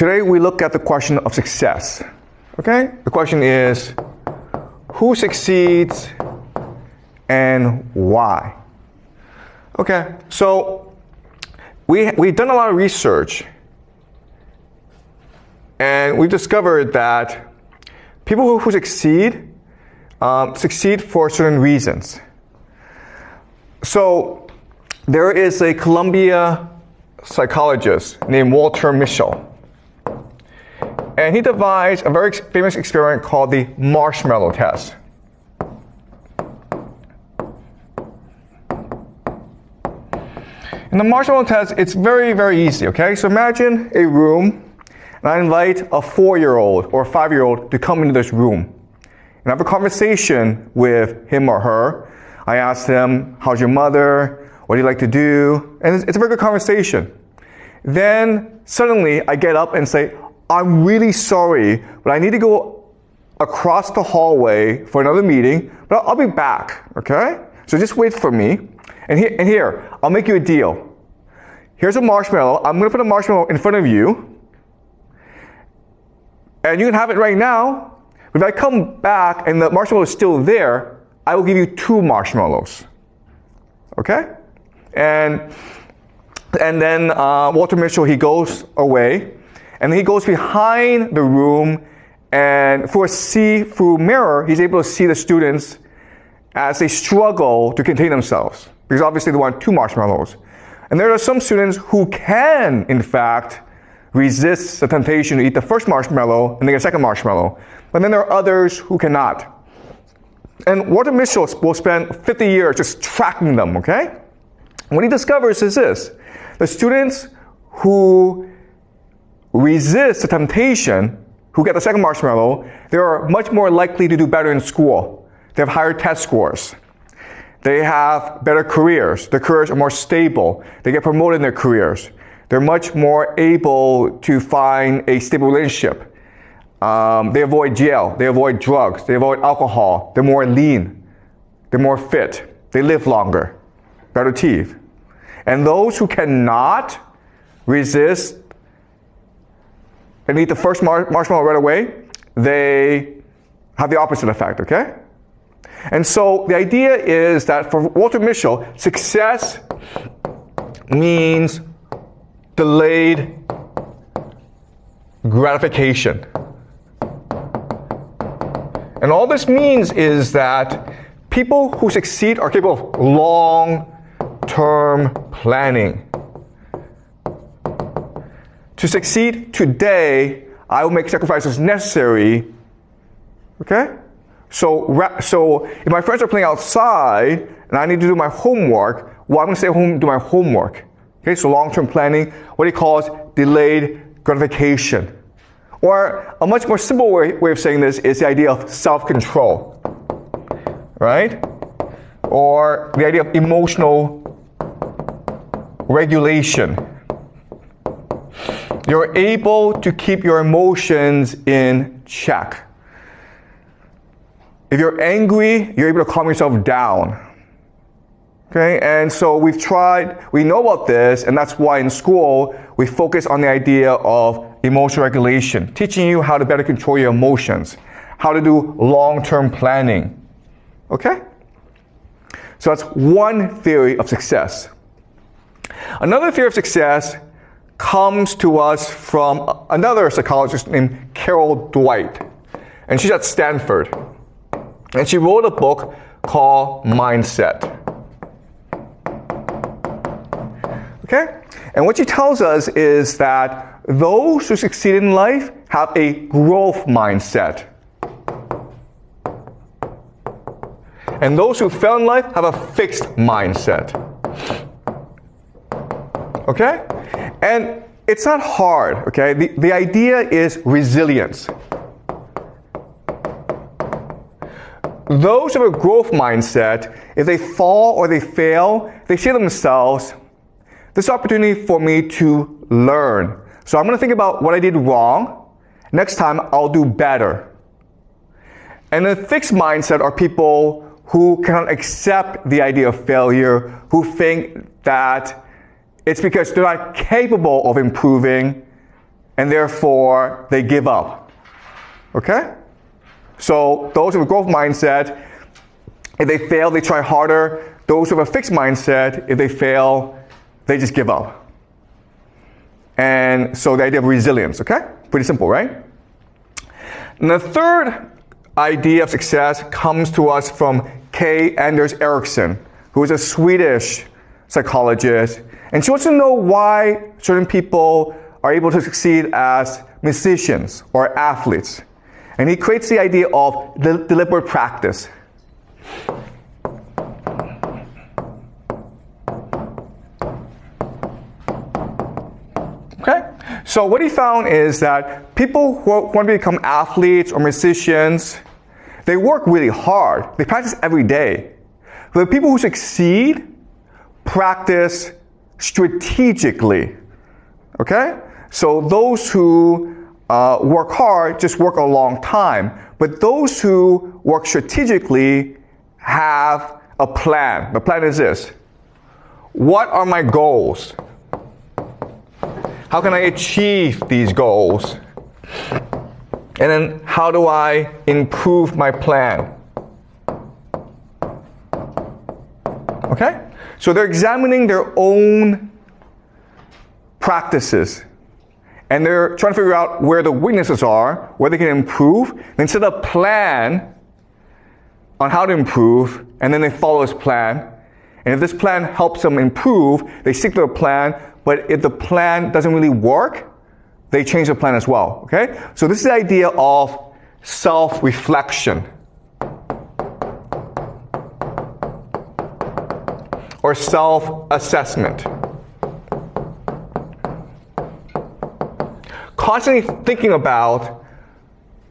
Today we look at the question of success. Okay? The question is, who succeeds and why? Okay, so we've done a lot of research, and we've discovered that people who succeed for certain reasons. So there is a Columbia psychologist named Walter Mischel, and he devised a very famous experiment called the marshmallow test. In the marshmallow test, it's very, very easy, okay? So imagine a room, and I invite a 4-year-old or a 5-year-old to come into this room and have a conversation with him or her. I ask them, how's your mother? What do you like to do? And it's a very good conversation. Then suddenly I get up and say, I'm really sorry, but I need to go across the hallway for another meeting, but I'll be back, okay? So just wait for me. And here, I'll make you a deal. Here's a marshmallow. I'm going to put a marshmallow in front of you. And you can have it right now. But if I come back and the marshmallow is still there, I will give you 2 marshmallows. Okay? And then Walter Mischel, he goes away. And he goes behind the room. And through a see-through mirror, he's able to see the students as they struggle to contain themselves. Because obviously they want 2 marshmallows. And there are some students who can, in fact, resist the temptation to eat the first marshmallow and then get a second marshmallow. But then there are others who cannot. And Walter Mischel will spend 50 years just tracking them, okay? And what he discovers is this. The students who resist the temptation, who get the second marshmallow, they are much more likely to do better in school. They have higher test scores. They have better careers. Their careers are more stable. They get promoted in their careers. They're much more able to find a stable relationship. They avoid jail. They avoid drugs. They avoid alcohol. They're more lean. They're more fit. They live longer. Better teeth. And those who cannot resist and eat the first marshmallow right away, they have the opposite effect, okay? And so the idea is that for Walter Mischel, success means delayed gratification. And all this means is that people who succeed are capable of long-term planning. To succeed today, I will make sacrifices necessary, okay? So if my friends are playing outside and I need to do my homework, well, I'm going to stay home and do my homework. Okay, so long-term planning, what he calls delayed gratification. Or a much more simple way of saying this is the idea of self-control, right? Or the idea of emotional regulation. You're able to keep your emotions in check. If you're angry, you're able to calm yourself down. Okay, and so we know about this, and that's why in school we focus on the idea of emotional regulation, teaching you how to better control your emotions, how to do long-term planning. Okay? So that's one theory of success. Another theory of success comes to us from another psychologist named Carol Dweck, and she's at Stanford. And she wrote a book called Mindset. Okay? And what she tells us is that those who succeed in life have a growth mindset. And those who fail in life have a fixed mindset. Okay? And it's not hard, okay? The idea is resilience. Those who have a growth mindset, if they fall or they fail, they say to themselves, this is an opportunity for me to learn. So I'm going to think about what I did wrong. Next time, I'll do better. And a fixed mindset are people who cannot accept the idea of failure, who think that it's because they're not capable of improving, and therefore they give up. Okay? So those with a growth mindset, if they fail, they try harder. Those with a fixed mindset, if they fail, they just give up. And so the idea of resilience, okay? Pretty simple, right? And the third idea of success comes to us from K. Anders Ericsson, who is a Swedish psychologist. And she wants to know why certain people are able to succeed as musicians or athletes. And he creates the idea of deliberate practice. Okay? So what he found is that people who want to become athletes or musicians, they work really hard. They practice every day. But the people who succeed practice strategically. Okay? So those who work hard just work a long time. But those who work strategically have a plan. The plan is this. What are my goals? How can I achieve these goals? And then how do I improve my plan? Okay? So they're examining their own practices. And they're trying to figure out where the weaknesses are, where they can improve. Then set a plan on how to improve, and then they follow this plan. And if this plan helps them improve, they stick to the plan. But if the plan doesn't really work, they change the plan as well. Okay? So this is the idea of self-reflection. Or self-assessment. Constantly thinking about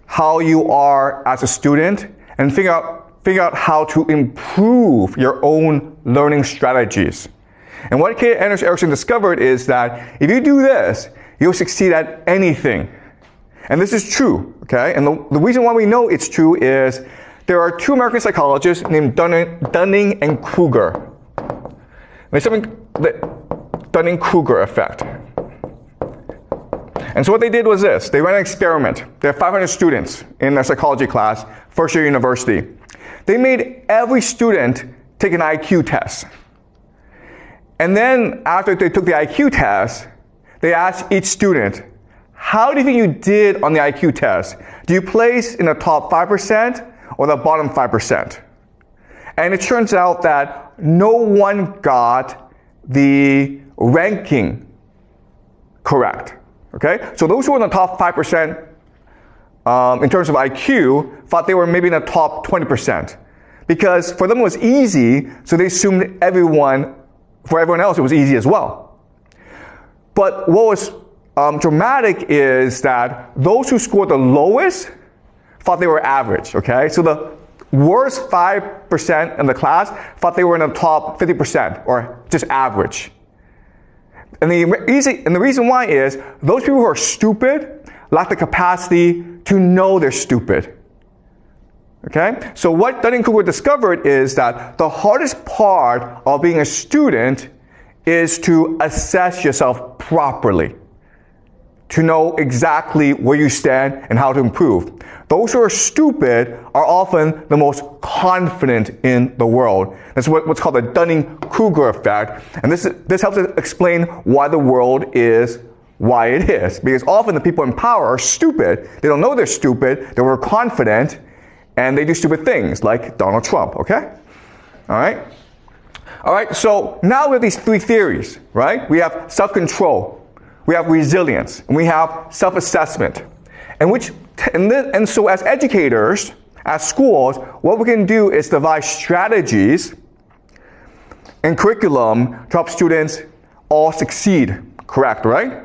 how you are as a student and figure out how to improve your own learning strategies. And what K. Anders Ericsson discovered is that if you do this, you'll succeed at anything. And this is true, okay? And the reason why we know it's true is there are two American psychologists named Dunning and Kruger. There's something, the Dunning-Kruger effect. And so what they did was this. They ran an experiment. They had 500 students in their psychology class, first year university. They made every student take an IQ test. And then after they took the IQ test, they asked each student, how do you think you did on the IQ test? Do you place in the top 5% or the bottom 5%? And it turns out that no one got the ranking correct. Okay? So those who were in the top 5% in terms of IQ thought they were maybe in the top 20%. Because for them it was easy, so they assumed for everyone else it was easy as well. But what was dramatic is that those who scored the lowest thought they were average. Okay? So the worst 5% in the class thought they were in the top 50% or just average. And the reason why is those people who are stupid lack the capacity to know they're stupid. Okay? So what Dunning-Kruger discovered is that the hardest part of being a student is to assess yourself properly, to know exactly where you stand and how to improve. Those who are stupid are often the most confident in the world. That's what's called the Dunning-Kruger effect. And this helps us explain why the world is why it is. Because often the people in power are stupid. They don't know they're stupid. They're overconfident. And they do stupid things like Donald Trump. Okay? All right? All right, so now we have these three theories, right? We have self-control. We have resilience. And we have self-assessment. And so as educators, as schools, what we can do is devise strategies and curriculum to help students all succeed. Correct, right?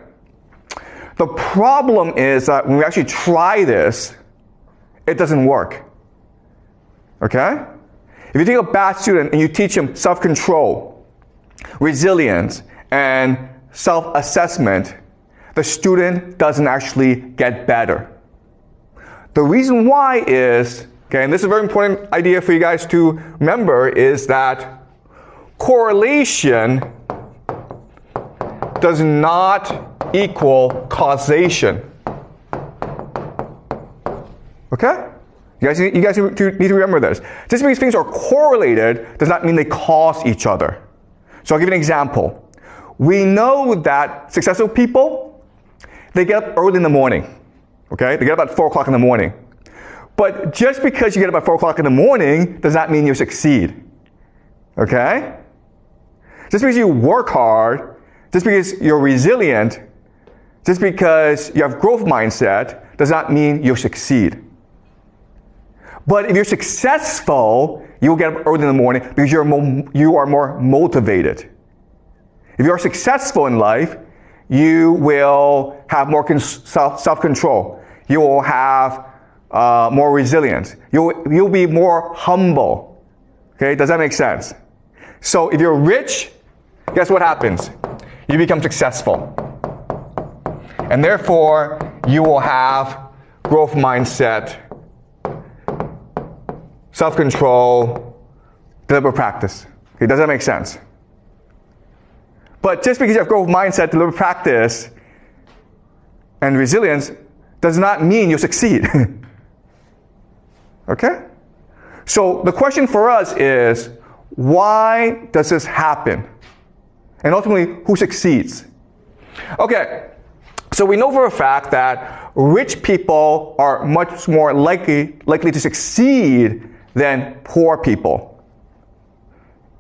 The problem is that when we actually try this, it doesn't work. Okay? If you take a bad student and you teach him self-control, resilience, and self-assessment, the student doesn't actually get better. The reason why is, okay, and this is a very important idea for you guys to remember, is that correlation does not equal causation. Okay? You guys need to remember this. Just because things are correlated does not mean they cause each other. So I'll give you an example. We know that successful people, they get up early in the morning. Okay? They get up at 4 o'clock in the morning. But just because you get up at 4 o'clock in the morning does not mean you succeed. Okay? Just because you work hard, just because you're resilient, just because you have growth mindset does not mean you'll succeed. But if you're successful, you'll get up early in the morning because you are more motivated. If you're successful in life, you will have more self-control. You will have more resilience. You'll be more humble. Okay, does that make sense? So if you're rich, guess what happens? You become successful. And therefore, you will have growth mindset, self-control, deliberate practice. Okay, does that make sense? But just because you have growth mindset, deliberate practice, and resilience does not mean you'll succeed. Okay? So the question for us is, why does this happen? And ultimately, who succeeds? Okay, so we know for a fact that rich people are much more likely to succeed than poor people.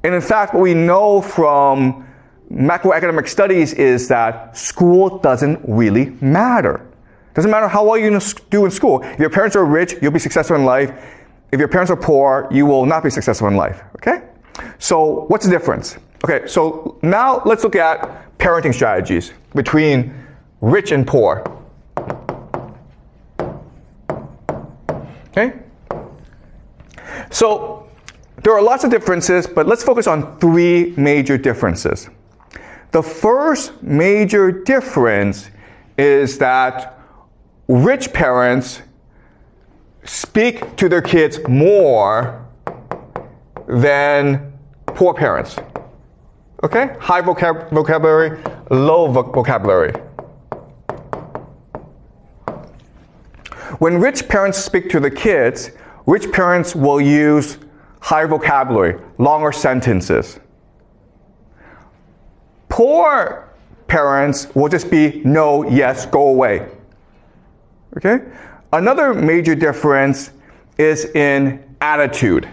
And in fact, what we know from macroeconomic studies is that school doesn't really matter. It doesn't matter how well you do in school. If your parents are rich, you'll be successful in life. If your parents are poor, you will not be successful in life. Okay? So what's the difference? Okay, so now let's look at parenting strategies between rich and poor. Okay? So there are lots of differences, but let's focus on 3 major differences. The first major difference is that rich parents speak to their kids more than poor parents. Okay? High vocabulary, low vocabulary. When rich parents speak to the kids, rich parents will use higher vocabulary, longer sentences. Poor parents will just be no, yes, go away. Okay? Another major difference is in attitude.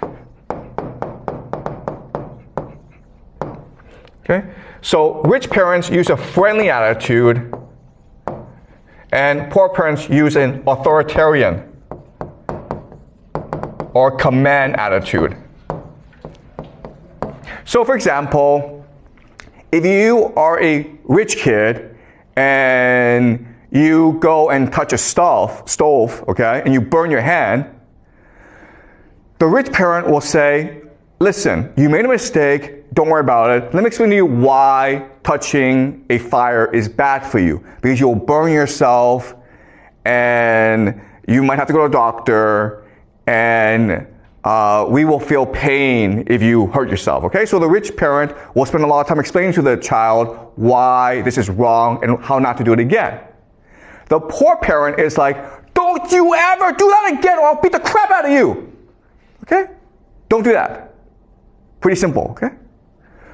Okay? So rich parents use a friendly attitude, and poor parents use an authoritarian or command attitude. So for example, if you are a rich kid and you go and touch a stove, okay, and you burn your hand, the rich parent will say, listen, you made a mistake, don't worry about it. Let me explain to you why touching a fire is bad for you. Because you'll burn yourself, and you might have to go to a doctor, and we will feel pain if you hurt yourself, okay? So the rich parent will spend a lot of time explaining to the child why this is wrong and how not to do it again. The poor parent is like, don't you ever do that again or I'll beat the crap out of you. Okay? Don't do that. Pretty simple, okay?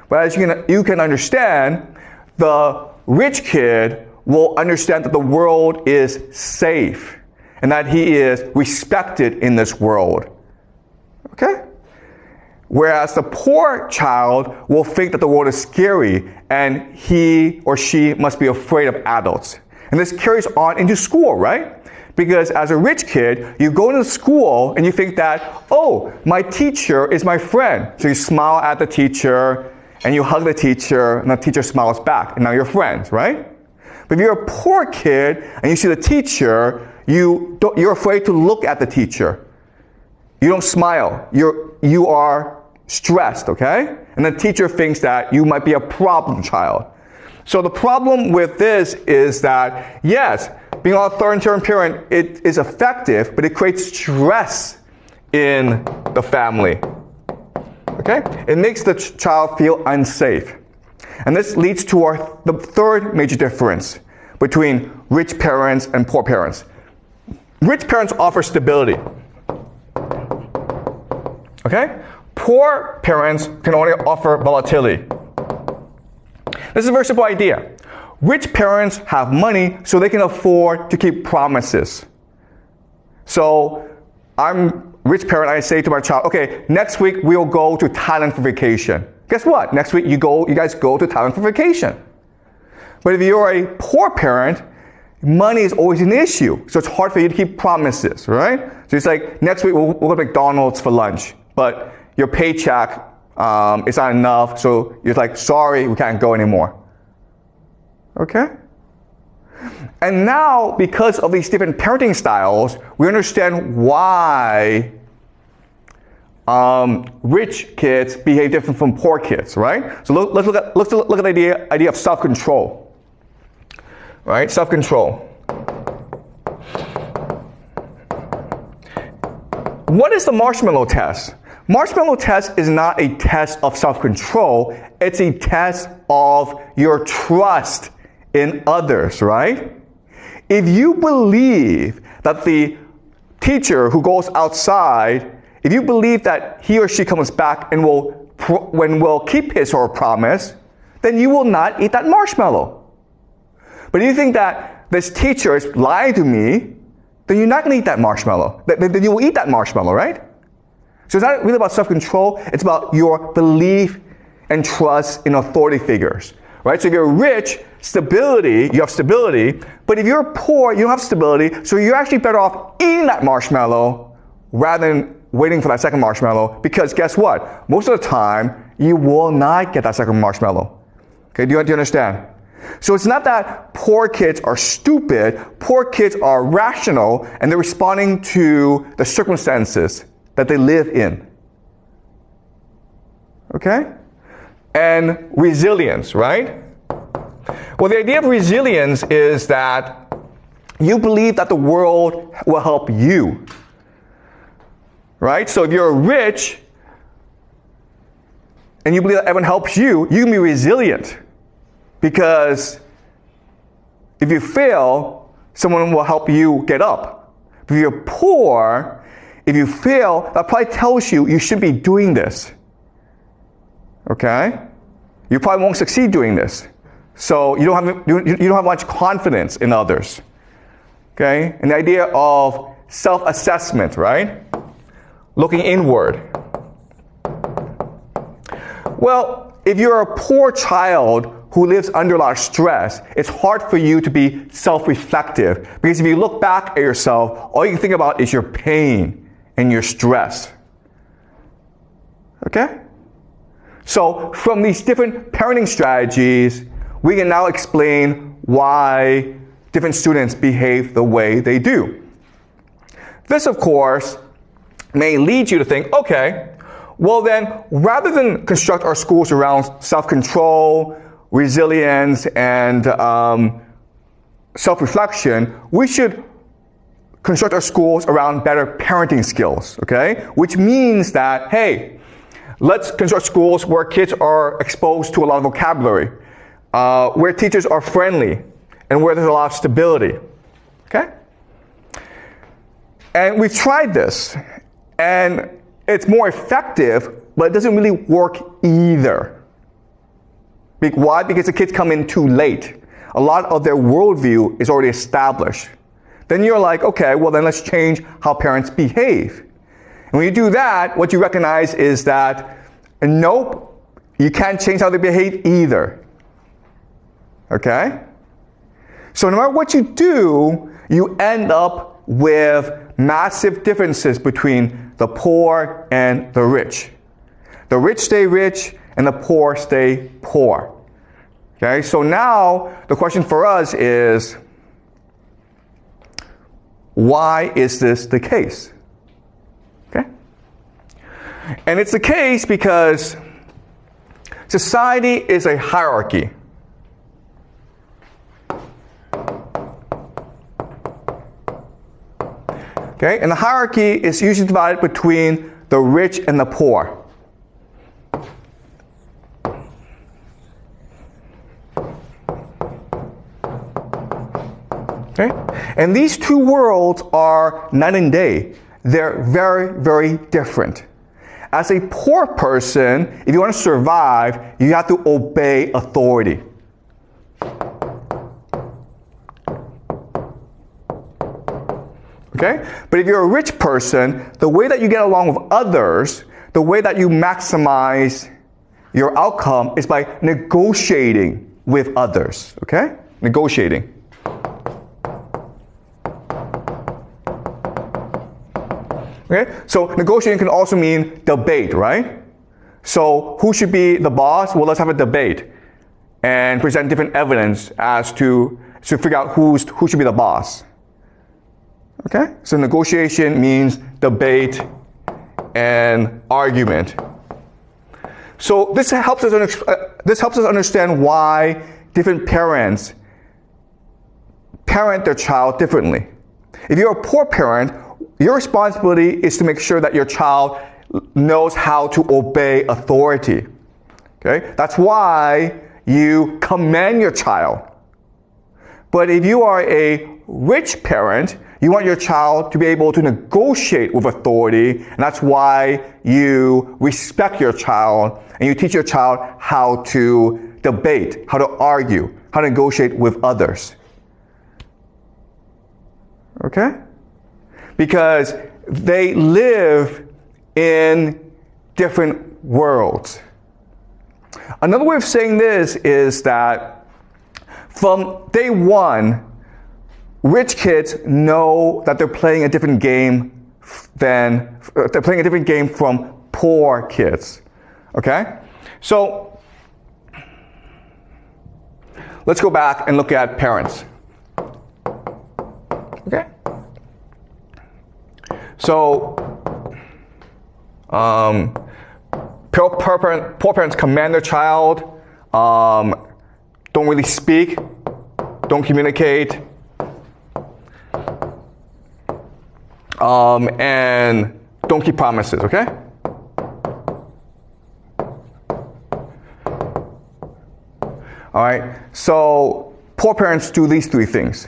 But as you can understand, the rich kid will understand that the world is safe and that he is respected in this world. Okay? Whereas the poor child will think that the world is scary and he or she must be afraid of adults. And this carries on into school, right? Because as a rich kid, you go into school and you think that, oh, my teacher is my friend. So you smile at the teacher and you hug the teacher and the teacher smiles back and now you're friends, right? But if you're a poor kid and you see the teacher, you're afraid to look at the teacher. You don't smile. You are stressed, okay? And the teacher thinks that you might be a problem child. So the problem with this is that, yes, being an authoritarian parent, it is effective, but it creates stress in the family. Okay? It makes the child feel unsafe. And this leads to the third major difference between rich parents and poor parents. Rich parents offer stability. Okay? Poor parents can only offer volatility. This is a very simple idea. Rich parents have money so they can afford to keep promises. So I'm a rich parent, I say to my child, okay, next week we'll go to Thailand for vacation. Guess what? Next week you guys go to Thailand for vacation. But if you're a poor parent, money is always an issue. So it's hard for you to keep promises, right? So it's like, next week we'll go to McDonald's for lunch. But your paycheck is not enough. So you're like, sorry, we can't go anymore. Okay? And now, because of these different parenting styles, we understand why rich kids behave different from poor kids, right? So let's look at the idea of self-control, right? Self-control. What is the marshmallow test? Marshmallow test is not a test of self-control. It's a test of your trust in others, right? If you believe that the teacher who goes outside, if you believe that he or she comes back and will keep his or her promise, then you will not eat that marshmallow. But if you think that this teacher is lying to me, then you're not going to eat that marshmallow. Then you will eat that marshmallow, right? So it's not really about self-control. It's about your belief and trust in authority figures, right? So if you're rich, you have stability. But if you're poor, you don't have stability. So you're actually better off eating that marshmallow rather than waiting for that second marshmallow. Because guess what? Most of the time, you will not get that second marshmallow. Okay, do you understand? So it's not that poor kids are stupid. Poor kids are rational, and they're responding to the circumstances that they live in. Okay? And resilience, right? Well, the idea of resilience is that you believe that the world will help you. Right? So if you're rich and you believe that everyone helps you, you can be resilient. Because if you fail, someone will help you get up. If you're poor, if you fail, that probably tells you you shouldn't be doing this. Okay? You probably won't succeed doing this. So you don't have much confidence in others. Okay? And the idea of self-assessment, right? Looking inward. Well, if you're a poor child who lives under a lot of stress, it's hard for you to be self-reflective. Because if you look back at yourself, all you can think about is your pain and your stress. Okay? So from these different parenting strategies, we can now explain why different students behave the way they do. This, of course, may lead you to think, okay, well then, rather than construct our schools around self-control, resilience, and self-reflection, we should construct our schools around better parenting skills, okay? Which means that, hey, let's construct schools where kids are exposed to a lot of vocabulary, where teachers are friendly, and where there's a lot of stability, okay? And we've tried this, and it's more effective, but it doesn't really work either. Why? Because the kids come in too late. A lot of their worldview is already established. Then you're like, okay, well then let's change how parents behave. And when you do that, what you recognize is that, nope, you can't change how they behave either. Okay? So no matter what you do, you end up with massive differences between the poor and the rich. The rich stay rich, and the poor stay poor. Okay, so now the question for us is, why is this the case? Okay? And it's the case because society is a hierarchy. Okay, and the hierarchy is usually divided between the rich and the poor. Okay? And these two worlds are night and day. They're very, very different. As a poor person, if you want to survive, you have to obey authority. Okay? But if you're a rich person, the way that you get along with others, the way that you maximize your outcome is by negotiating with others. Okay? Negotiating. Okay? So negotiating can also mean debate, right? So who should be the boss? Well, let's have a debate and present different evidence as to figure out who should be the boss. Okay? So negotiation means debate and argument. So this helps us understand why different parents parent their child differently. If you're a poor parent, your responsibility is to make sure that your child knows how to obey authority. Okay? That's why you command your child. But if you are a rich parent, you want your child to be able to negotiate with authority, and that's why you respect your child and you teach your child how to debate, how to argue, how to negotiate with others. Okay? Because they live in different worlds. Another way of saying this is that from day one, rich kids know that they're playing a different game from poor kids. Okay? So let's go back and look at parents. Okay? So poor parents command their child, don't really speak, don't communicate, and don't keep promises, okay? All right, so poor parents do these three things.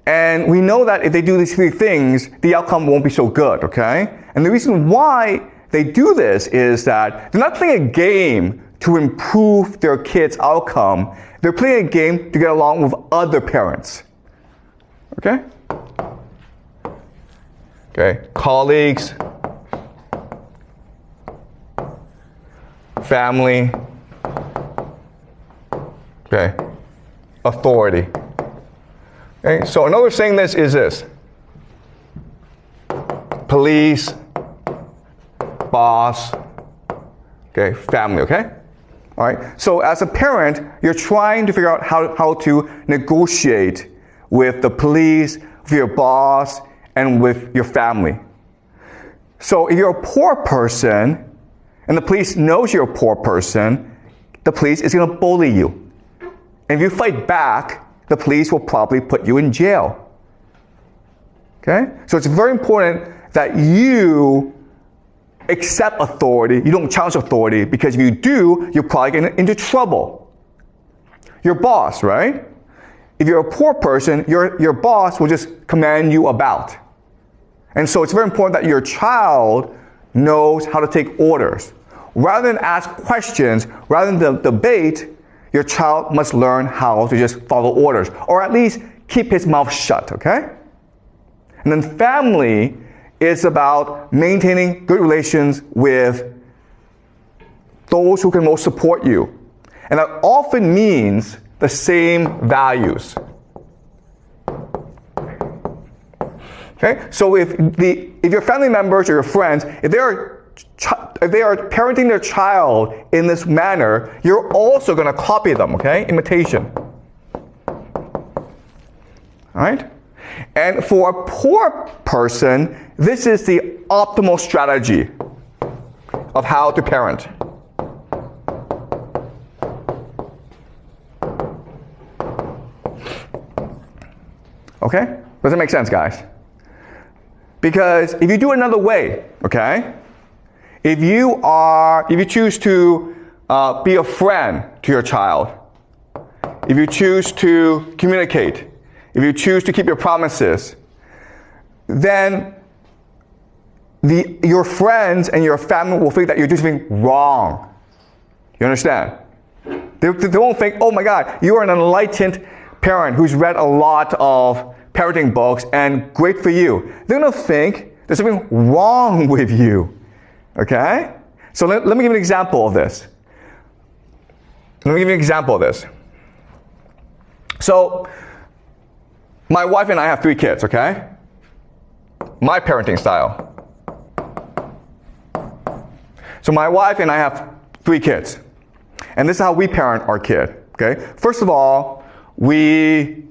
And we know that if they do these three things, the outcome won't be so good, okay? And the reason why they do this is that they're not playing a game to improve their kids' outcome. They're playing a game to get along with other parents, okay? Okay, colleagues, family, okay, authority. Okay, so another way of saying this is this: police, boss, okay, family, okay? All right, so as a parent, you're trying to figure out how to negotiate with the police, with your boss, and with your family. So if you're a poor person, and the police knows you're a poor person, the police is going to bully you. And if you fight back, the police will probably put you in jail. Okay? So it's very important that you accept authority, you don't challenge authority, because if you do, you're probably get into trouble. Your boss, right? If you're a poor person, your boss will just command you about. And so it's very important that your child knows how to take orders. Rather than ask questions, rather than debate, your child must learn how to just follow orders, or at least keep his mouth shut, okay? And then family is about maintaining good relations with those who can most support you. And that often means the same values. Okay? So if your family members or your friends, if they are parenting their child in this manner, you're also going to copy them, okay? Imitation. All right? And for a poor person, this is the optimal strategy of how to parent. Okay? Does that make sense, guys? Because if you do it another way, okay? If you choose to be a friend to your child, if you choose to communicate, if if you choose to keep your promises, then your friends and your family will think that you're doing something wrong. You understand? They won't think, oh my God, you are an enlightened parent who's read a lot of parenting books and great for you. They're going to think there's something wrong with you. Okay? So let me give you an example of this. So, my wife and I have 3 kids, okay? My parenting style. So my wife and I have 3 kids. And this is how we parent our kid, okay? First of all, we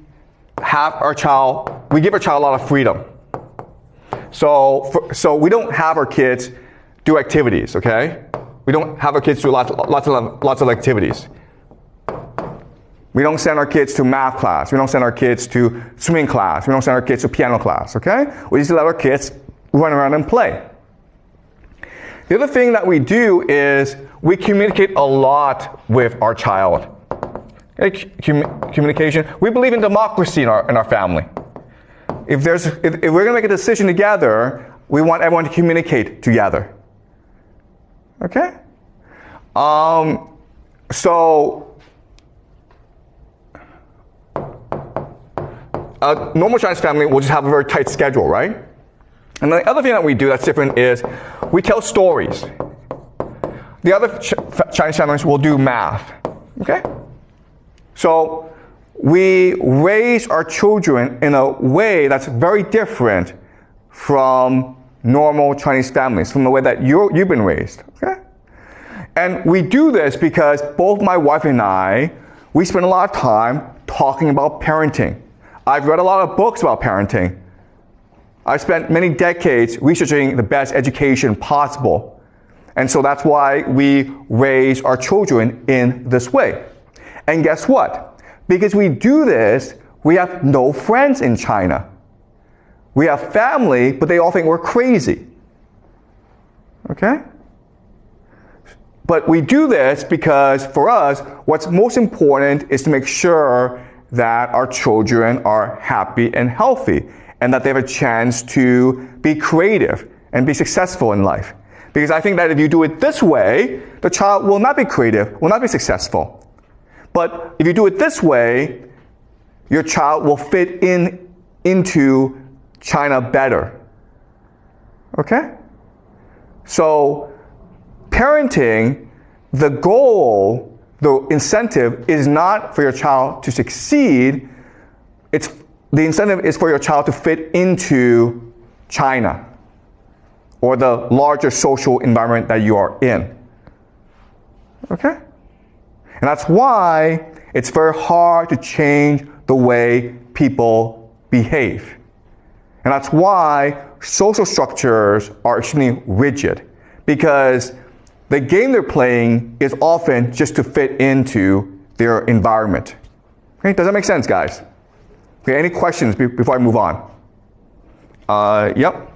give our child a lot of freedom. So we don't have our kids do activities, okay? We don't have our kids do lots of activities. We don't send our kids to math class. We don't send our kids to swimming class. We don't send our kids to piano class, okay? We just let our kids run around and play. The other thing that we do is we communicate a lot with our child. Okay? Communication. We believe in democracy in our family. If we're going to make a decision together, we want everyone to communicate together. Okay? A normal Chinese family will just have a very tight schedule, right? And the other thing that we do that's different is we tell stories. The other Chinese families will do math. Okay? So we raise our children in a way that's very different from normal Chinese families, from the way that you've been raised. Okay? And we do this because both my wife and I, we spend a lot of time talking about parenting. I've read a lot of books about parenting. I've spent many decades researching the best education possible. And so that's why we raise our children in this way. And guess what? Because we do this, we have no friends in China. We have family, but they all think we're crazy. Okay? But we do this because for us, what's most important is to make sure that our children are happy and healthy, and that they have a chance to be creative and be successful in life. Because I think that if you do it this way, the child will not be creative, will not be successful. But if you do it this way, your child will fit into China better. Okay? So, parenting, the goal, the incentive is not for your child to succeed. The incentive is for your child to fit into China or the larger social environment that you are in. Okay? And that's why it's very hard to change the way people behave. And that's why social structures are extremely rigid, because the game they're playing is often just to fit into their environment. Okay, does that make sense, guys? Okay, any questions before I move on? Yep.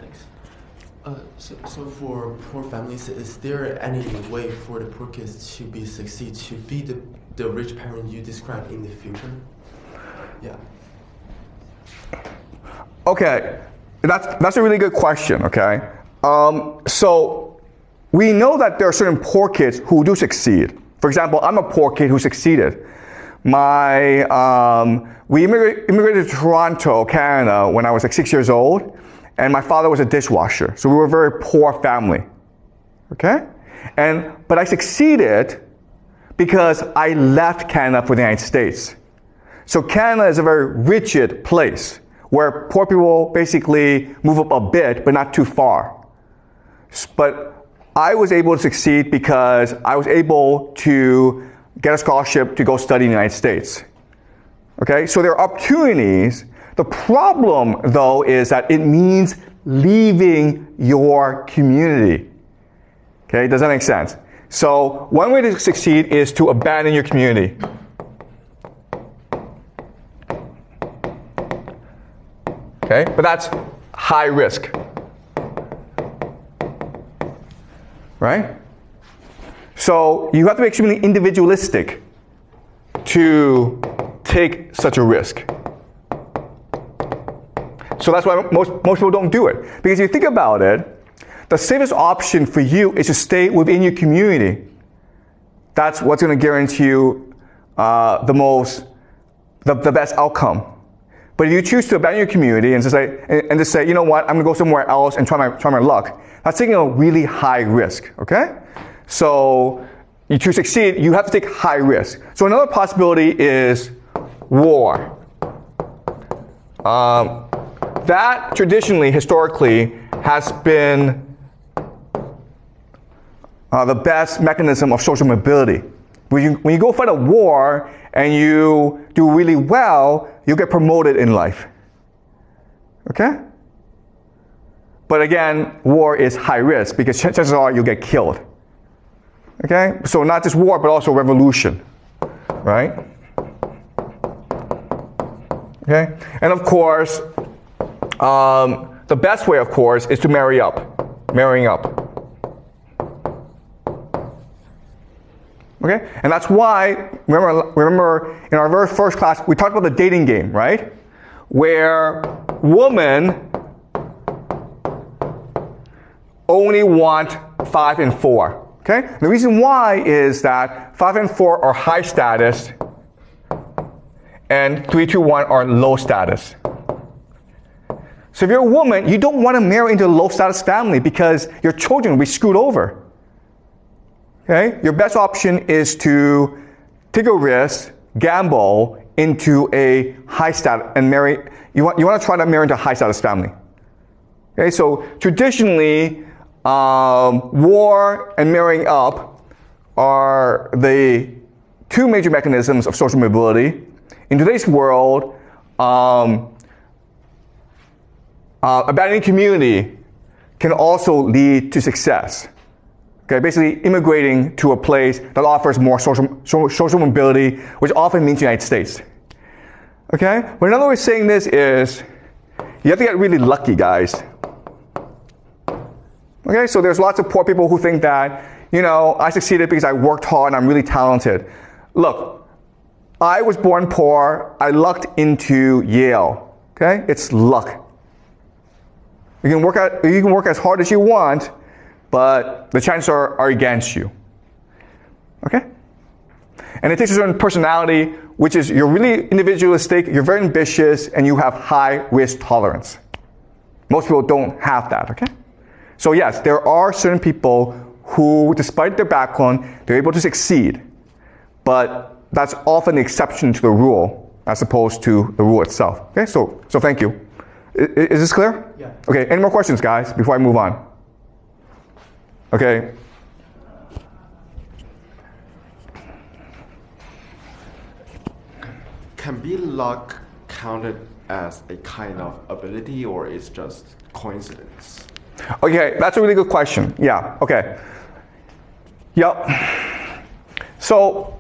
Thanks. So for poor families, is there any way for the poor kids to succeed, to be the rich parent you described in the future? Yeah. Okay, that's a really good question, okay? So we know that there are certain poor kids who do succeed. For example, I'm a poor kid who succeeded. We immigrated to Toronto, Canada when I was like 6 years old, and my father was a dishwasher. So we were a very poor family, okay? But I succeeded because I left Canada for the United States. So Canada is a very rigid place where poor people basically move up a bit, but not too far. But I was able to succeed because I was able to get a scholarship to go study in the United States. Okay, so there are opportunities. The problem, though, is that it means leaving your community. Okay, does that make sense? So one way to succeed is to abandon your community. Okay, but that's high risk. Right? So you have to be extremely individualistic to take such a risk. So that's why most people don't do it. Because if you think about it, the safest option for you is to stay within your community. That's what's going to guarantee you the best outcome. But if you choose to abandon your community and just say, you know what, I'm going to go somewhere else and try my luck, that's taking a really high risk, okay? So to succeed, you have to take high risk. So another possibility is war. That traditionally, historically, has been the best mechanism of social mobility. When you go fight a war and you do really well, you'll get promoted in life. Okay? But again, war is high risk because chances are you'll get killed. Okay? So not just war, but also revolution. Right? Okay? And of course, the best way, of course, is to marrying up. Okay? And that's why, remember in our very first class, we talked about the dating game, right? Where women only want 5 and 4. Okay? The reason why is that 5 and 4 are high status and 3, 2, 1 are low status. So if you're a woman, you don't want to marry into a low status family because your children will be screwed over. Okay? Your best option is to take a risk, gamble into a high status and marry. You want to try to marry into a high status family. Okay? So traditionally, war and marrying up are the two major mechanisms of social mobility. In today's world, abandoning community can also lead to success. Okay, basically immigrating to a place that offers more social mobility, which often means the United States. Okay, but another way of saying this is you have to get really lucky, guys. Okay, so there's lots of poor people who think that, you know, I succeeded because I worked hard and I'm really talented. Look, I was born poor. I lucked into Yale. Okay, it's luck. You can work as hard as you want, but the chances are against you. Okay? And it takes a certain personality, which is you're really individualistic, you're very ambitious, and you have high risk tolerance. Most people don't have that, okay? So yes, there are certain people who, despite their background, they're able to succeed. But that's often the exception to the rule, as opposed to the rule itself. Okay, so thank you. Is this clear? Yeah. Okay, any more questions, guys, before I move on? Okay. Can be luck counted as a kind of ability, or is just coincidence? Okay, that's a really good question. Yeah, okay. Yep. So,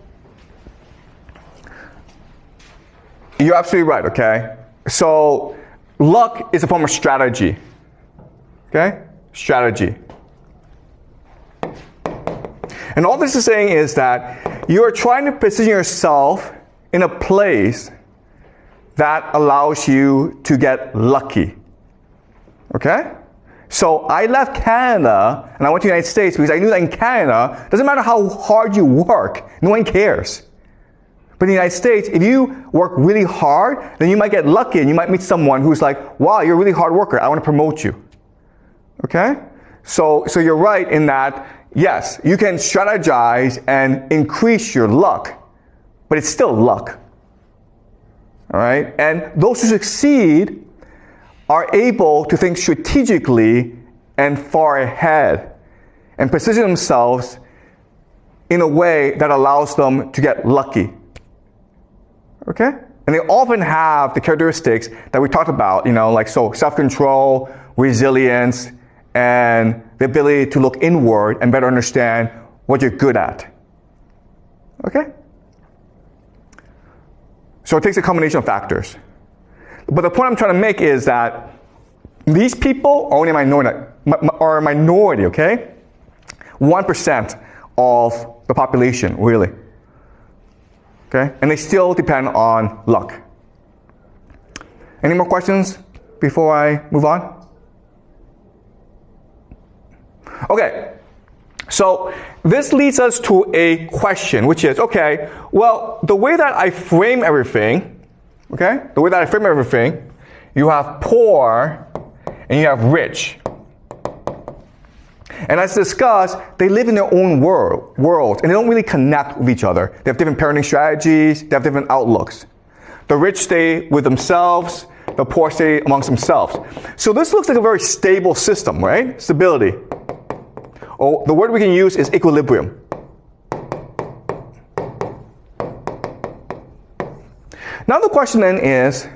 you're absolutely right, okay? So, luck is a form of strategy. Okay? Strategy. And all this is saying is that you are trying to position yourself in a place that allows you to get lucky. Okay? So I left Canada and I went to the United States because I knew that in Canada, it doesn't matter how hard you work, no one cares. But in the United States, if you work really hard, then you might get lucky and you might meet someone who's like, wow, you're a really hard worker, I want to promote you. Okay? So you're right in that, yes, you can strategize and increase your luck, but it's still luck. All right? And those who succeed are able to think strategically and far ahead and position themselves in a way that allows them to get lucky. Okay? And they often have the characteristics that we talked about, like self-control, resilience, and the ability to look inward and better understand what you're good at. Okay? So it takes a combination of factors. But the point I'm trying to make is that these people are only a minority, okay? 1% of the population, really. Okay? And they still depend on luck. Any more questions before I move on? Okay. So this leads us to a question, which is, okay, well, the way that I frame everything, you have poor and you have rich. And as discussed, they live in their own worlds, and they don't really connect with each other. They have different parenting strategies, they have different outlooks. The rich stay with themselves, the poor stay amongst themselves. So this looks like a very stable system, right? Stability. Oh, the word we can use is equilibrium. Now the question then is,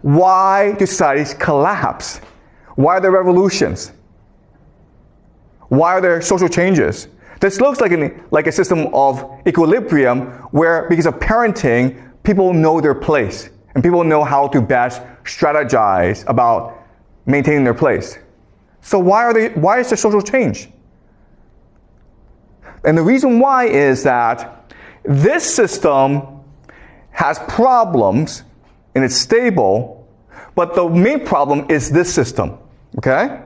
why do societies collapse? Why are there revolutions? Why are there social changes? This looks like a system of equilibrium where, because of parenting, people know their place and people know how to best strategize about maintaining their place. So why is there social change? And the reason why is that this system has problems and it's stable, but the main problem is this system, okay?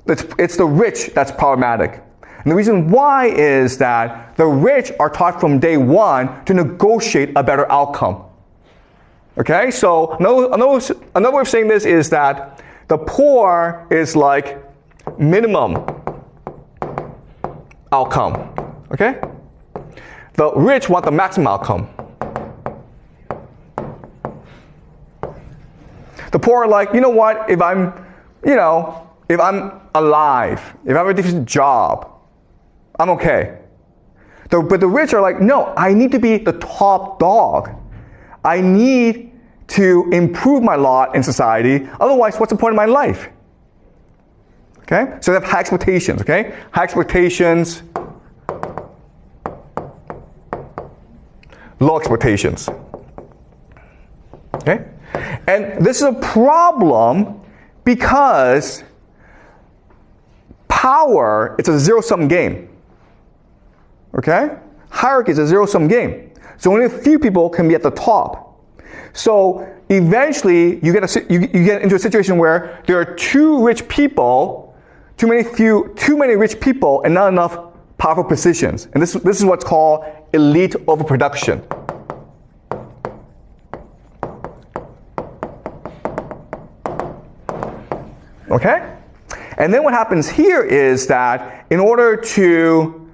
It's the rich that's problematic. And the reason why is that the rich are taught from day one to negotiate a better outcome. Okay, so another way of saying this is that the poor is like minimum outcome. Okay? The rich want the maximum outcome. The poor are like, you know what, if I'm alive, if I have a decent job, I'm okay. But the rich are like, no, I need to be the top dog. I need to improve my lot in society. Otherwise, what's the point of my life? Okay? So they have high expectations, okay? High expectations, low expectations. Okay? And this is a problem because power, it's a zero-sum game. Okay? Hierarchy is a zero-sum game. So only a few people can be at the top. So eventually you get into a situation where there are too many rich people and not enough powerful positions. And this is what's called elite overproduction. Okay? And then what happens here is that in order to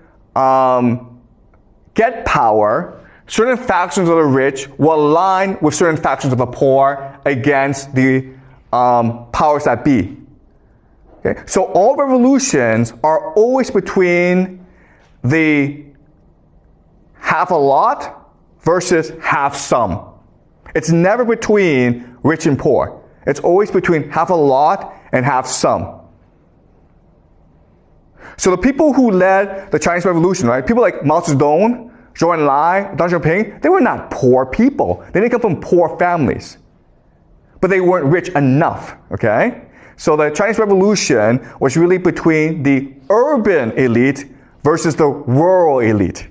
get power, certain factions of the rich will align with certain factions of the poor against the powers that be. Okay? So all revolutions are always between the half a lot versus half some. It's never between rich and poor. It's always between half a lot and half some. So the people who led the Chinese Revolution, right? People like Mao Zedong, Zhou Enlai, Deng Xiaoping, they were not poor people. They didn't come from poor families. But they weren't rich enough, okay? So the Chinese Revolution was really between the urban elite versus the rural elite.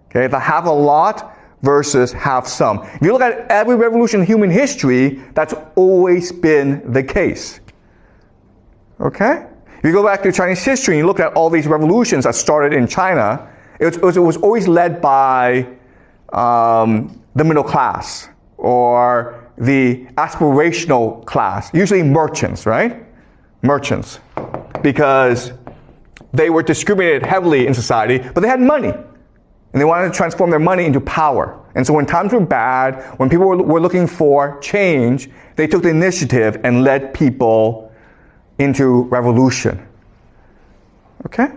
Okay, the have a lot versus have some. If you look at every revolution in human history, that's always been the case. Okay? If you go back to Chinese history and you look at all these revolutions that started in China, it was always led by the middle class or the aspirational class, usually merchants, right? Merchants. Because they were discriminated heavily in society, but they had money. And they wanted to transform their money into power. And so when times were bad, when people were looking for change, they took the initiative and led people into revolution. Okay?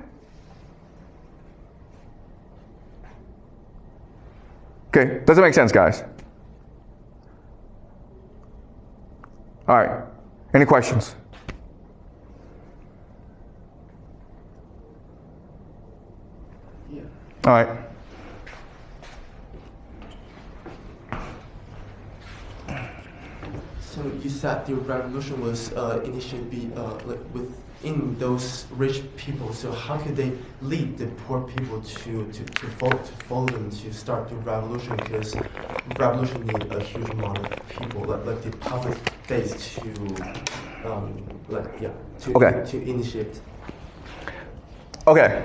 Okay, does it make sense, guys? All right, any questions? Yeah. All right. So you said the revolution was initially with in those rich people. So how could they lead the poor people to follow them to start the revolution? Because revolution need a huge amount of people, like the public base to initiate. Okay.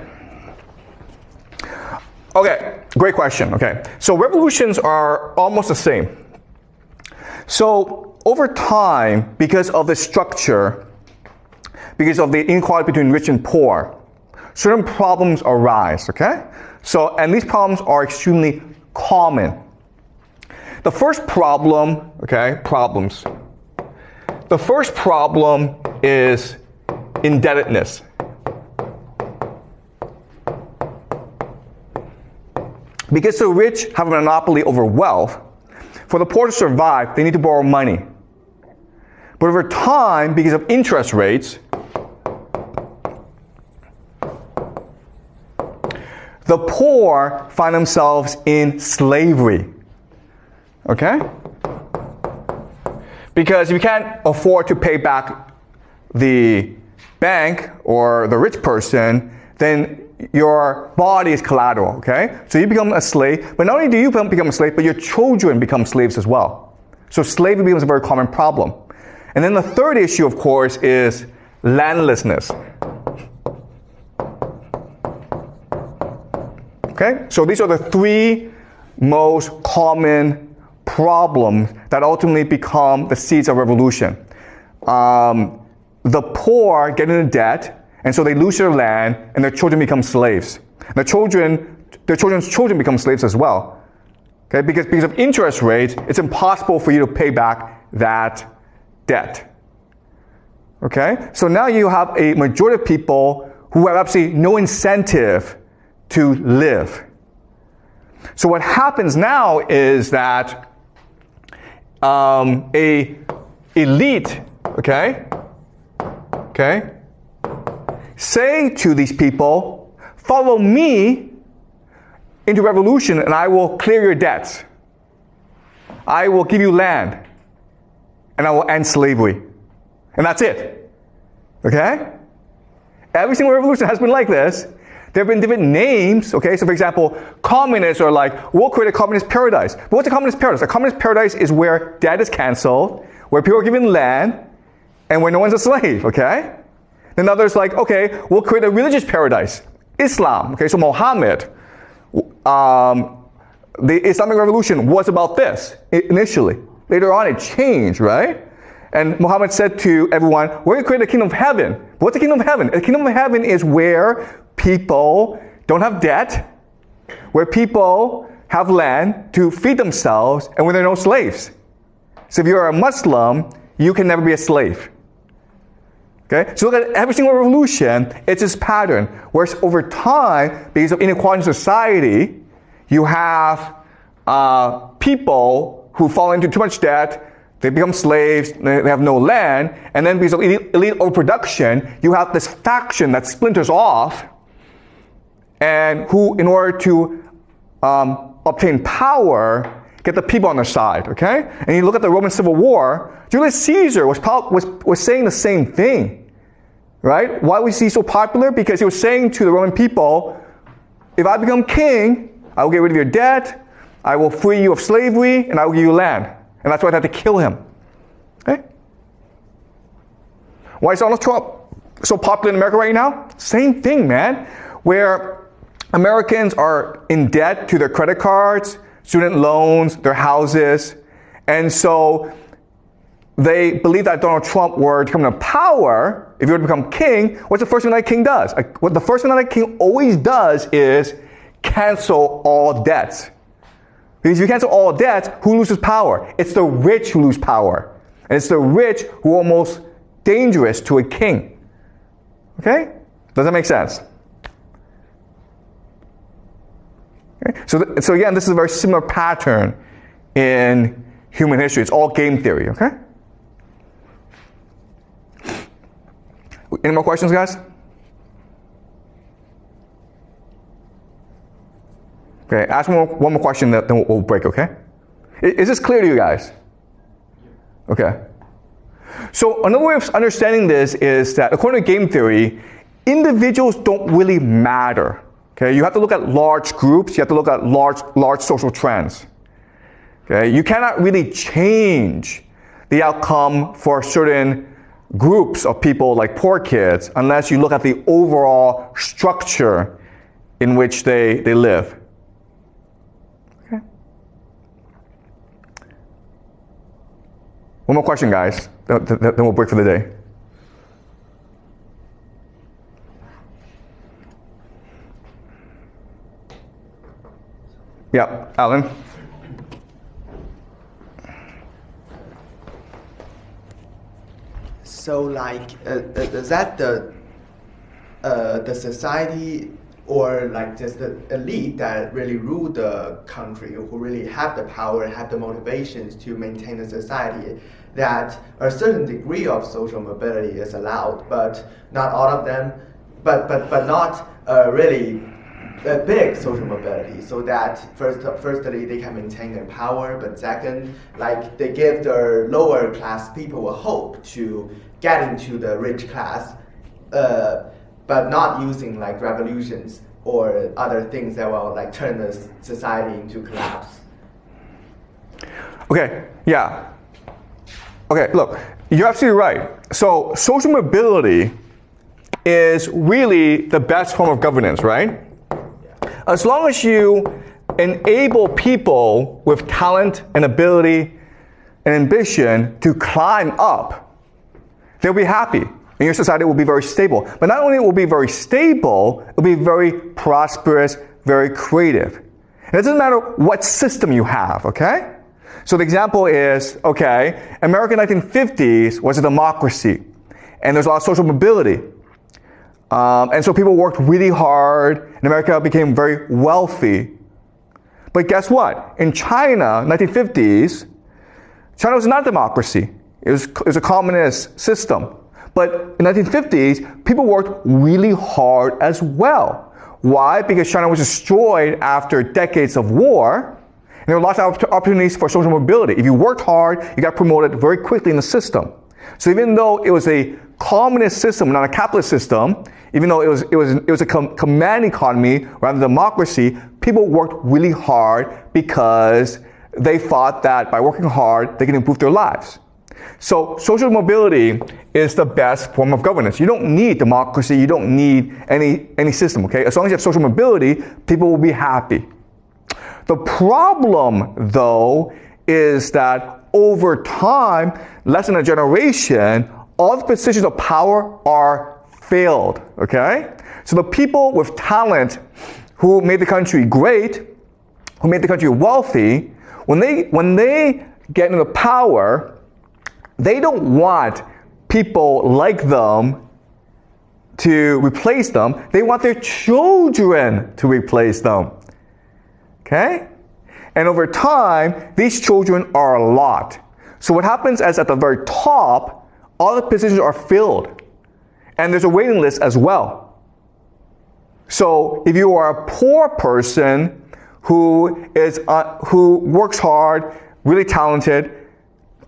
Okay, great question. Okay, so revolutions are almost the same. So over time, because of the structure, because of the inequality between rich and poor, certain problems arise, okay? So, and these problems are extremely common. The first problem, okay, problems. The first problem is indebtedness. Because the rich have a monopoly over wealth, for the poor to survive, they need to borrow money. But over time, because of interest rates, the poor find themselves in slavery. Okay? Because if you can't afford to pay back the bank or the rich person, then your body is collateral, okay? So you become a slave, but not only do you become a slave, but your children become slaves as well. So slavery becomes a very common problem. And then the third issue, of course, is landlessness. Okay? So these are the three most common problems that ultimately become the seeds of revolution. The poor get into debt, and so they lose their land, and their children become slaves. Their children's children become slaves as well. Okay? Because of interest rates, it's impossible for you to pay back that debt. Okay? So now you have a majority of people who have absolutely no incentive to live. So what happens now is that a elite, okay, say to these people, follow me into revolution and I will clear your debts. I will give you land and I will end slavery. And that's it. Okay? Every single revolution has been like this. There have been different names, okay? So for example, communists are like, we'll create a communist paradise. But what's a communist paradise? A communist paradise is where debt is canceled, where people are given land, and where no one's a slave, okay? Then others like, okay, we'll create a religious paradise. Islam, okay? So Muhammad, the Islamic Revolution was about this initially. Later on it changed, right? And Muhammad said to everyone, we're going to create a kingdom of heaven. What's the kingdom of heaven? The kingdom of heaven is where people don't have debt, where people have land to feed themselves, and where there are no slaves. So if you're a Muslim, you can never be a slave. Okay? So look at every single revolution, it's this pattern. Whereas over time, because of inequality in society, you have people who fall into too much debt, they become slaves, they have no land, and then because of elite overproduction, you have this faction that splinters off, and who, in order to obtain power, get the people on their side, okay? And you look at the Roman Civil War, Julius Caesar was saying the same thing, right? Why was he so popular? Because he was saying to the Roman people, if I become king, I will get rid of your debt, I will free you of slavery, and I will give you land. And that's why they had to kill him. Okay? Why is Donald Trump so popular in America right now? Same thing, man. Where Americans are in debt to their credit cards, student loans, their houses. And so they believe that Donald Trump were to come to power, if he were to become king, what's the first thing that king does? What the first thing that king always does is cancel all debts. Because if you cancel all debts, who loses power? It's the rich who lose power. And it's the rich who are almost dangerous to a king. Okay? Does that make sense? Okay? So again, this is a very similar pattern in human history. It's all game theory, okay? Any more questions, guys? Okay, ask one more question, then we'll break, okay? Is this clear to you guys? Okay. So another way of understanding this is that according to game theory, individuals don't really matter. Okay, you have to look at large groups, you have to look at large social trends. Okay, you cannot really change the outcome for certain groups of people like poor kids unless you look at the overall structure in which they live. Okay. One more question, guys, then we'll break for the day. Yeah, Alan? So, like, is that the society or like just the elite that really rule the country, who really have the power, have the motivations to maintain the society, that a certain degree of social mobility is allowed, but not all of them, but not really a big social mobility, so that firstly they can maintain their power, but second, like they give their lower class people a hope to get into the rich class, but not using like revolutions or other things that will like turn the society into collapse. Okay, yeah. Okay, look, you're absolutely right. So social mobility is really the best form of governance, right? As long as you enable people with talent and ability and ambition to climb up, they'll be happy. And your society will be very stable. But not only will it be very stable, it will be very prosperous, very creative. And it doesn't matter what system you have, okay? So the example is, okay, America in the 1950s was a democracy. And there's a lot of social mobility. And so people worked really hard, and America became very wealthy. But guess what? In China, 1950s, China was not a democracy. It was a communist system. But in the 1950s, people worked really hard as well. Why? Because China was destroyed after decades of war, and there were lots of opportunities for social mobility. If you worked hard, you got promoted very quickly in the system. So even though it was a communist system, not a capitalist system, even though it was a command economy rather than democracy, people worked really hard because they thought that by working hard, they can improve their lives. So social mobility is the best form of governance. You don't need democracy, you don't need any system, okay? As long as you have social mobility, people will be happy. The problem, though, is that over time, less than a generation, all the positions of power are failed, okay? So the people with talent who made the country great, who made the country wealthy, when they get into power, they don't want people like them to replace them. They want their children to replace them. Okay? And over time, these children are a lot. So what happens is at the very top, all the positions are filled. And there's a waiting list as well. So if you are a poor person who works hard, really talented,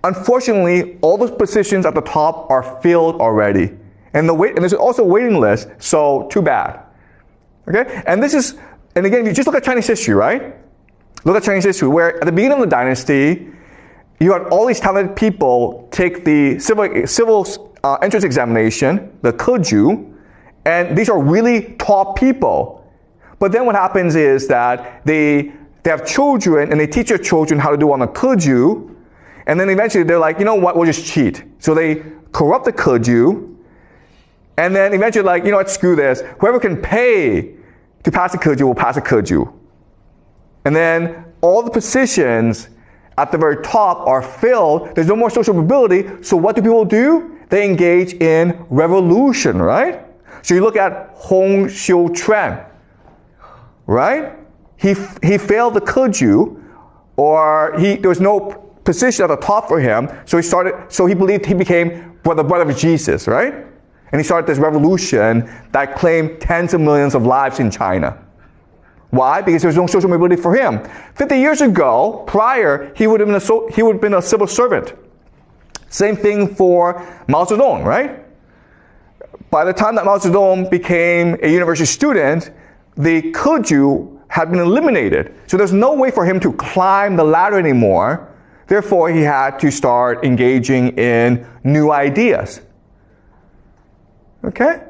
unfortunately, all those positions at the top are filled already. And there's also a waiting list, so too bad. Okay? And again, you just look at Chinese history, right? Look at Chinese history, where at the beginning of the dynasty, you had all these talented people take the civil entrance examination, the Keju, and these are really top people. But then what happens is that they have children, and they teach their children how to do on the Keju, and then eventually they're like, you know what, we'll just cheat. So they corrupt the Keju, and then eventually like, you know what, screw this. Whoever can pay to pass the Keju will pass the Keju. And then all the positions at the very top are filled. There's no more social mobility. So what do people do? They engage in revolution, right? So you look at Hong Xiu-chuan, right? He failed the Keju, or there was no position at the top for him. So he believed he became the brother of Jesus, right? And he started this revolution that claimed tens of millions of lives in China. Why? Because there was no social mobility for him. 50 years ago, prior, he would have been a civil servant. Same thing for Mao Zedong, right? By the time that Mao Zedong became a university student, the Keju had been eliminated. So there's no way for him to climb the ladder anymore. Therefore, he had to start engaging in new ideas. Okay?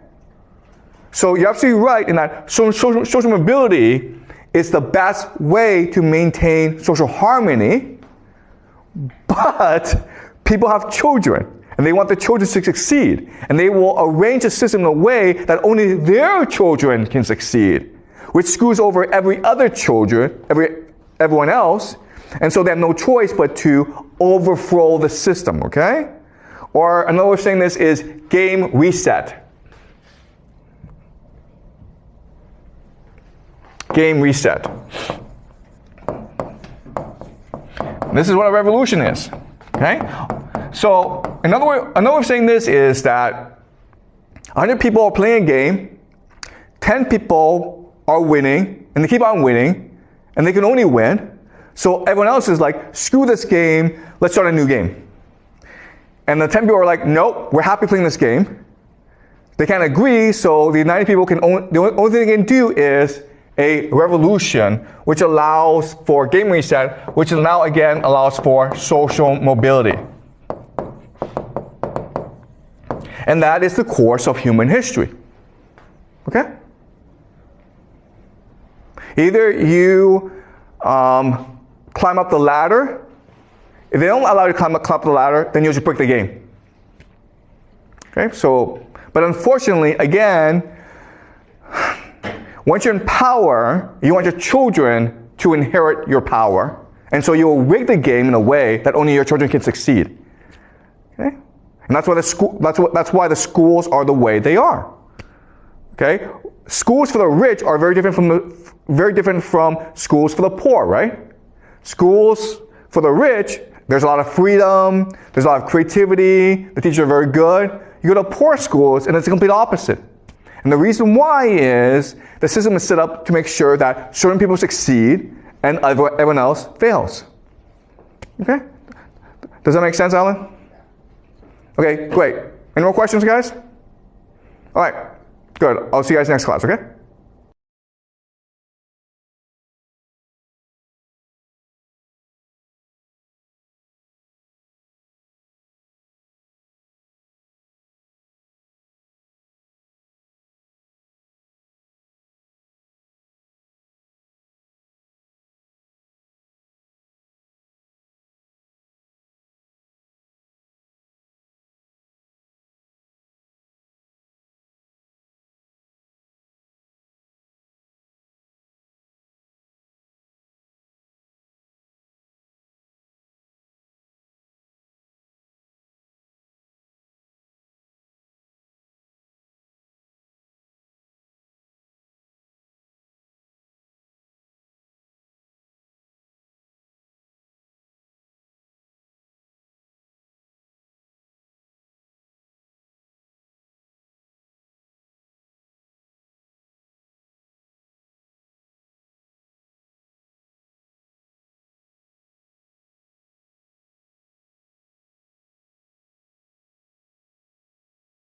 So you're absolutely right in that social mobility is the best way to maintain social harmony, but people have children, and they want the children to succeed, and they will arrange a system in a way that only their children can succeed, which screws over every other children, everyone else, and so they have no choice but to overthrow the system, okay? Or another way of saying this is game reset. Game reset. This is what a revolution is, okay? So another way of saying this is that 100 people are playing a game, 10 people are winning, and they keep on winning, and they can only win. So everyone else is like, screw this game, let's start a new game. And the 10 people are like, nope, we're happy playing this game. They can't agree, so the 90 people the only thing they can do is a revolution, which allows for game reset, which now again allows for social mobility. And that is the course of human history. Okay? Either you climb up the ladder. If they don't allow you to climb up the ladder, then you just break the game. Okay? So, but unfortunately, again, once you're in power, you want your children to inherit your power. And so you will rig the game in a way that only your children can succeed. Okay? And that's why the schools are the way they are. Okay? Schools for the rich are very different from schools for the poor, right? Schools for the rich, there's a lot of freedom, there's a lot of creativity, the teachers are very good. You go to poor schools and it's the complete opposite. And the reason why is the system is set up to make sure that certain people succeed and everyone else fails. Okay? Does that make sense, Alan? Okay, great. Any more questions, guys? All right, good. I'll see you guys next class, okay?